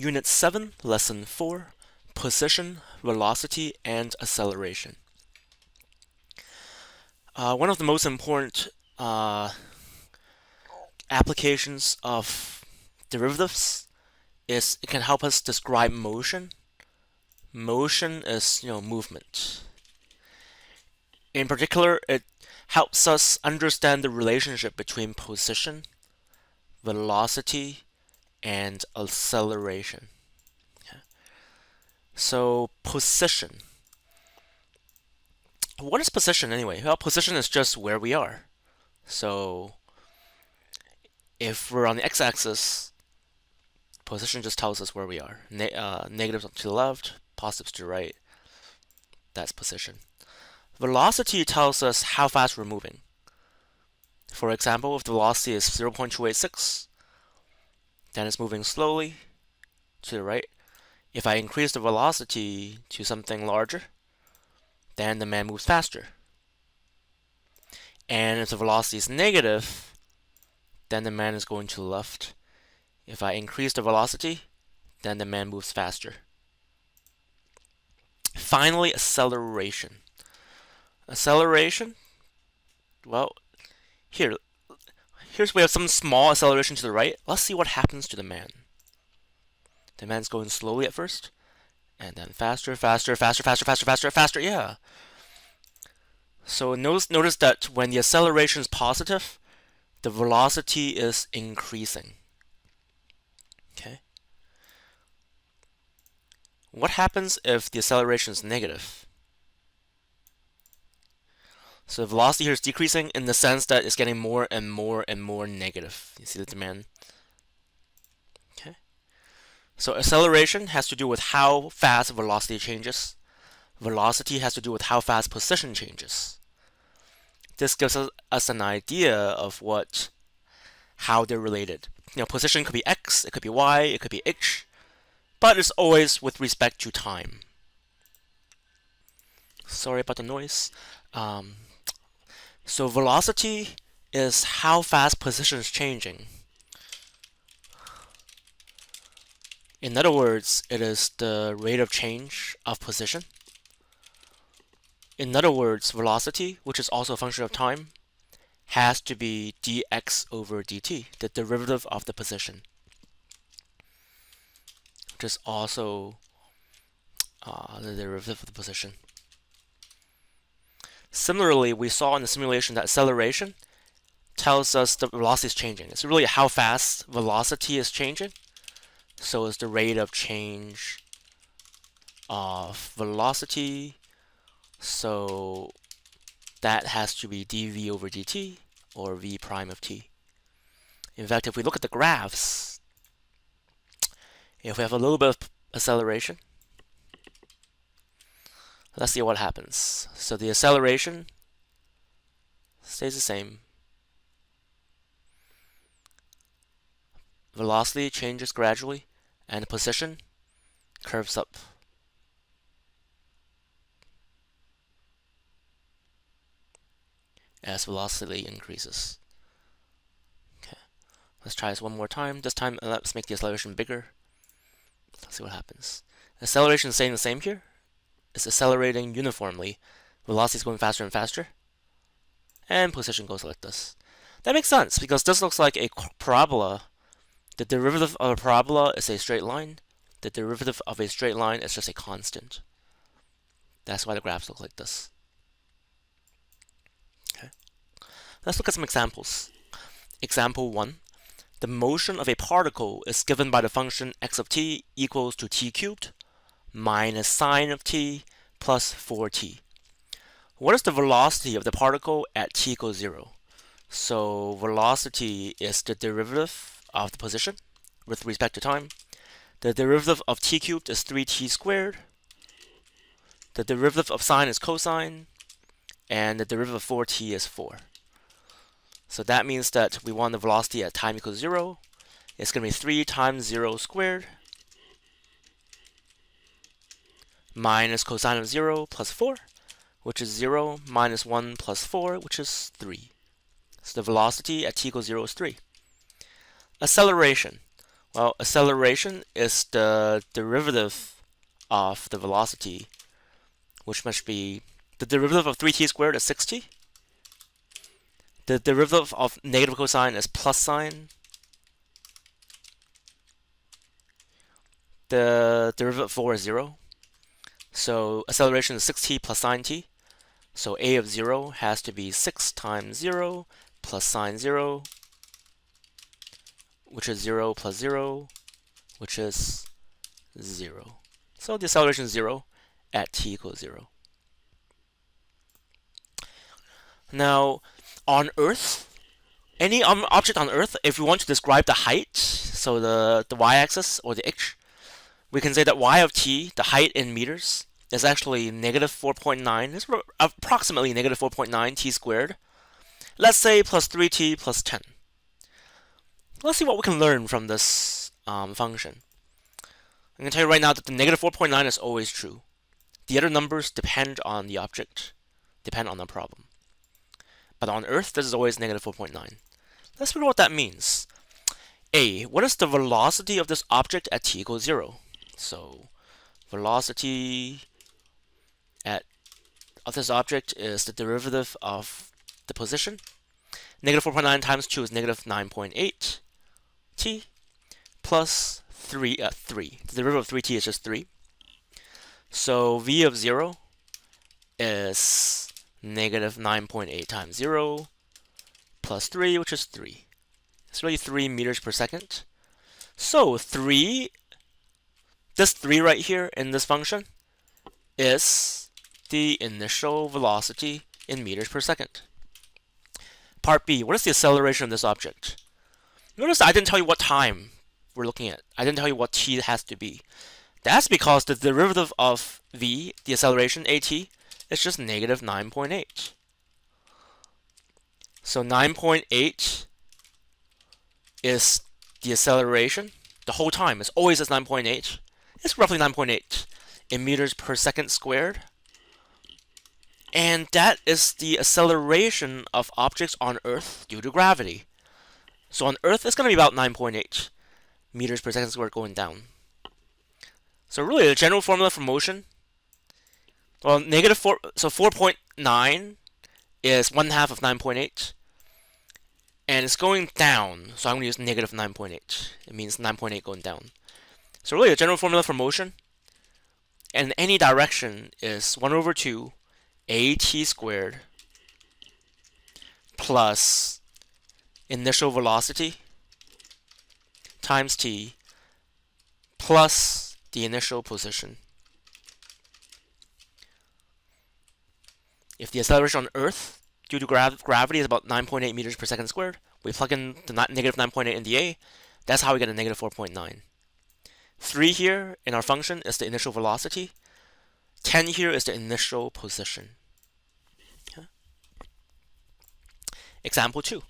Unit 7, Lesson 4, Position, Velocity, and Acceleration. One of the most important applications of derivatives is it can help us describe motion. Motion is, movement. In particular, it helps us understand the relationship between position, velocity, and acceleration. So, position. What is position anyway? Well, position is just where we are. So, if we're on the x-axis, position just tells us where we are. Negatives to the left, positives to the right. That's position. Velocity tells us how fast we're moving. For example, if the velocity is 0.286, then it's moving slowly to the right. If I increase the velocity to something larger, then the man moves faster. And if the velocity is negative, then the man is going to the left. If I increase the velocity, then the man moves faster. Finally, acceleration. Acceleration, well, here's we have some small acceleration to the right. Let's see what happens to the man. The man's going slowly at first, and then faster, faster, faster, faster, faster, faster, faster, yeah. So notice that when the acceleration is positive, the velocity is increasing. Okay. What happens if the acceleration is negative? So the velocity here is decreasing in the sense that it's getting more and more and more negative. You see the demand? Okay. So acceleration has to do with how fast velocity changes. Velocity has to do with how fast position changes. This gives us an idea of how they're related. Position could be x, it could be y, it could be h, but it's always with respect to time. Sorry about the noise. So velocity is how fast position is changing. In other words, it is the rate of change of position. In other words, velocity, which is also a function of time, has to be dx over dt, the derivative of the position, which is also the derivative of the position. Similarly, we saw in the simulation that acceleration tells us the velocity is changing. It's really how fast velocity is changing. So it's the rate of change of velocity. So that has to be dv over dt or v prime of t. In fact, if we look at the graphs, if we have a little bit of acceleration, let's see what happens. So the acceleration stays the same. Velocity changes gradually, and the position curves up. As velocity increases. Okay, let's try this one more time. This time, let's make the acceleration bigger. Let's see what happens. Acceleration is staying the same here. It's accelerating uniformly. Velocity is going faster and faster. And position goes like this. That makes sense because this looks like a parabola. The derivative of a parabola is a straight line. The derivative of a straight line is just a constant. That's why the graphs look like this. Okay. Let's look at some examples. Example 1. The motion of a particle is given by the function x of t equals to t cubed minus sine of t plus 4t. What is the velocity of the particle at t equals 0? So velocity is the derivative of the position with respect to time. The derivative of t cubed is 3t squared. The derivative of sine is cosine. And the derivative of 4t is 4. So that means that we want the velocity at time equals 0. It's going to be 3 times 0 squared minus cosine of 0 plus 4, which is 0 minus 1 plus 4, which is 3. So the velocity at t equals 0 is 3. Acceleration. Well, acceleration is the derivative of the velocity, which must be the derivative of 3t squared is 6t. The derivative of negative cosine is plus sine. The derivative of 4 is 0. So acceleration is 6t plus sine t. So a of 0 has to be 6 times 0 plus sine 0, which is 0 plus 0, which is 0. So the acceleration is 0 at t equals 0. Now, on Earth, any object on Earth, if we want to describe the height, so the y-axis or the h, we can say that y of t, the height in meters, is actually negative 4.9. It's approximately negative 4.9 t squared. Let's say plus 3t plus 10. Let's see what we can learn from this function. I'm going to tell you right now that the negative 4.9 is always true. The other numbers depend on the object, depend on the problem. But on Earth, this is always negative 4.9. Let's figure out what that means. A, what is the velocity of this object at t equals 0? So, velocity of this object is the derivative of the position. Negative 4.9 times 2 is negative 9.8 t plus 3. The derivative of 3t is just 3. So v of 0 is negative 9.8 times 0 plus 3, which is 3. It's really 3 meters per second. So this 3 right here in this function is the initial velocity in meters per second. Part B, what is the acceleration of this object? Notice I didn't tell you what time we're looking at. I didn't tell you what t has to be. That's because the derivative of v, the acceleration, at, is just negative 9.8. So 9.8 is the acceleration. The whole time is always at 9.8. It's roughly 9.8 in meters per second squared. And that is the acceleration of objects on Earth due to gravity. So on Earth, it's going to be about 9.8 meters per second squared going down. So really, the general formula for motion, well, negative 4, so 4.9 is 1/2 of 9.8. And it's going down, so I'm going to use negative 9.8. It means 9.8 going down. So really, the general formula for motion in any direction is 1 over 2 at squared plus initial velocity times t plus the initial position. If the acceleration on Earth due to gravity is about 9.8 meters per second squared, we plug in the negative 9.8 in the a, that's how we get a negative 4.9. 3 here in our function is the initial velocity. 10 here is the initial position. Okay. Example 2.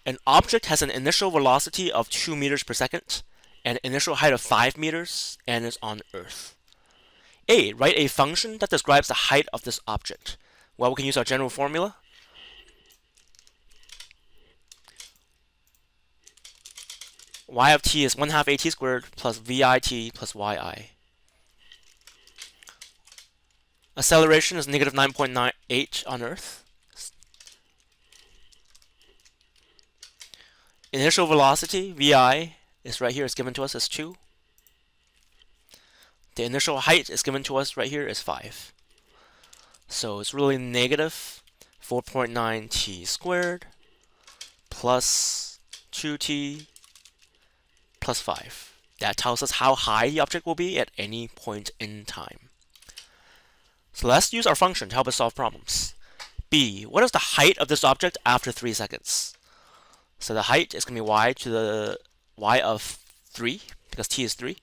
An object has an initial velocity of 2 meters per second and an initial height of 5 meters and is on Earth. A, write a function that describes the height of this object. Well, we can use our general formula. Y of t is 1/2 at squared plus vit plus yi. Acceleration is negative 9.98 on Earth. Initial velocity, vi, is right here, is given to us as 2. The initial height is given to us right here as 5. So it's really negative 4.9 t squared plus 2t plus 5. That tells us how high the object will be at any point in time. So let's use our function to help us solve problems. B, what is the height of this object after 3 seconds? So the height is going to be y to the y of 3, because t is 3.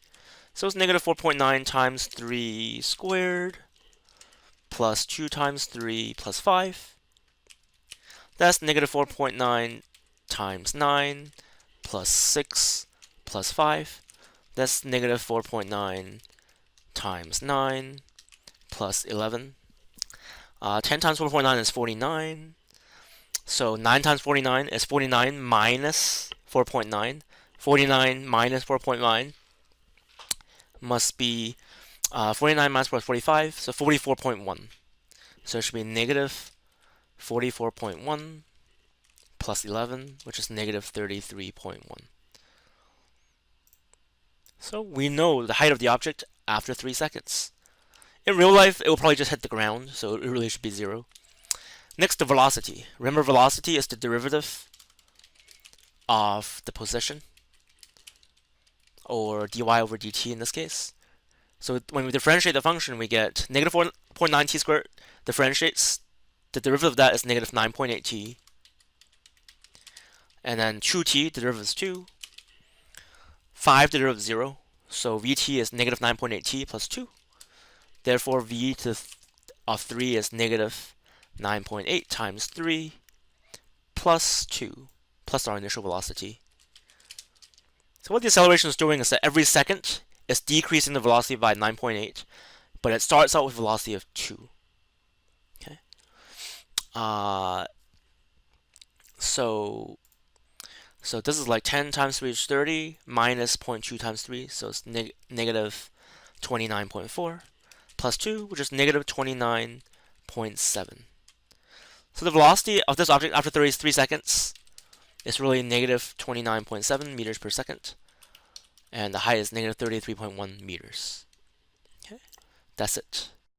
So it's negative 4.9 times 3 squared plus 2 times 3 plus 5. That's negative 4.9 times 9 plus 6 plus 5. That's negative 4.9 times 9 plus 11. 10 times 4.9 is 49. So 9 times 49 is 49 minus 4.9. 49 minus 4.9 must be 49 minus 4 is 45, so 44.1. So it should be negative 44.1 plus 11, which is negative 33.1. So we know the height of the object after 3 seconds. In real life, it will probably just hit the ground, so it really should be 0. Next, the velocity. Remember, velocity is the derivative of the position, or dy over dt in this case. So when we differentiate the function, we get negative 4.9 t squared differentiates. The derivative of that is negative 9.8 t. And then 2t, the derivative is 2. 5, the derivative is 0. So vt is negative 9.8 t plus 2. Therefore, v of 3 is negative 9.8 times 3 plus 2 plus our initial velocity. So what the acceleration is doing is that every second it's decreasing the velocity by 9.8, but it starts out with velocity of 2. Okay. So this is like 10 times 3 is 30 minus 0.2 times 3, so it's negative 29.4 plus 2, which is negative 29.7. So the velocity of this object after 33 seconds is really negative 29.7 meters per second. And the height is negative 33.1 meters. Okay, that's it.